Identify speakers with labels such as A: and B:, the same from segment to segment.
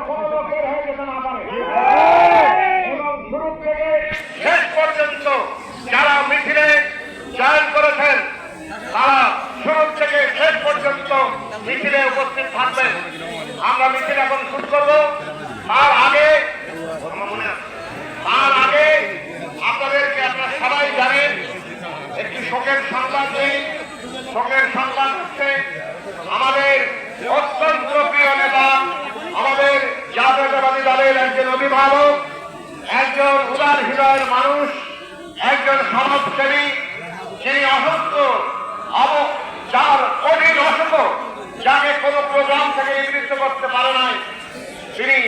A: কোনো লোকের হয়ে যেতে না পারে। এবং শুরু থেকে শেষ পর্যন্ত যারা মিছিলে জয়েন করেছেন তারা শুরু থেকে শেষ পর্যন্ত মিছিলে উপস্থিত থাকবেন। আমরা মিছিল এখন শুরু করবো। তার আগে আপনাদেরকে আপনারা সবাই জানেন একটি শোকের সংবাদ নেই। শোকের সংবাদ হচ্ছে আমাদের অত্যন্ত প্রিয় নেতা, আমাদের জাতীয়তাবাদী দলের একজন অভিভাবক, একজন উদার হৃদয়ের মানুষ, একজন সমাজসেবী, যিনি অসুস্থ, যার কঠিন অসুখ, যাকে কোনো প্রোগ্রাম থেকে নিবৃত্ত করতে পারে নাই, তিনি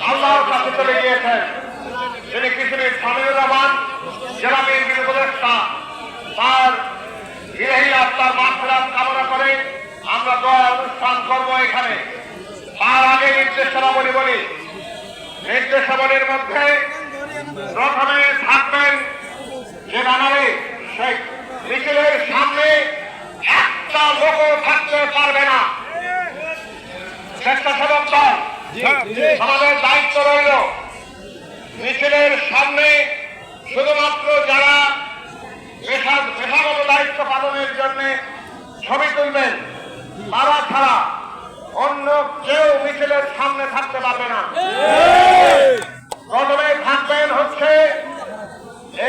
A: আল্লাহর কাছে চলে গিয়েছেন। তিনি কৃষিবিদ সামিউর রহমান, জেলা বিএনপির উপদেষ্টা, তার ইলাহি আত্মার মাগফিরাত কামনা করে আমরা দোয়া অনুষ্ঠান করব এখানে। তার আগে নির্দেশনাবলী বলি। নির্দেশাবলীর মধ্যে প্রথমে থাকবেন যে ব্যানারে সেই মিছিলের সামনে একটা লোকও থাকতে পারবে না। স্বেচ্ছাসেবক দল আমাদের দায়িত্ব রইল মিছিলের সামনে শুধুমাত্র যারা পেশাগত দায়িত্ব পালনের জন্য ছবি তুলবেন তারা ছাড়া অন্য কেউ মিছিলের সামনে থাকতে পারবে না। প্রথমে থাকবেন হচ্ছে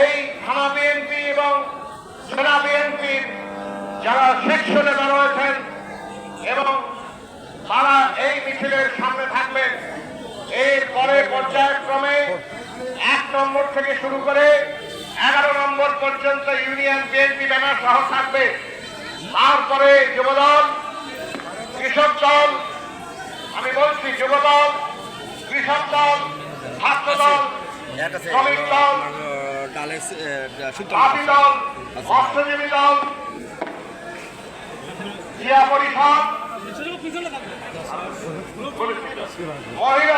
A: এই থানা বিএনপি এবং সেনা বিএনপির যারা সেকশনে রয়েছেন এবং তারা এই মিছিলের সামনে থাকবেন। এরপরে পর্যায়ক্রমে 1 নম্বর থেকে শুরু করে 11 নম্বর পর্যন্ত ইউনিয়ন বিএনপি ব্যানার সহ থাকবে। তারপরে যুবদল, কৃষক দল, আমি বলছি যুবদল, কৃষক দল, ছাত্র দল, শ্রমিক দল, জাতি দল, মৎস্যজীবী দল, ক্রীড়া পরিষদ, মহিলা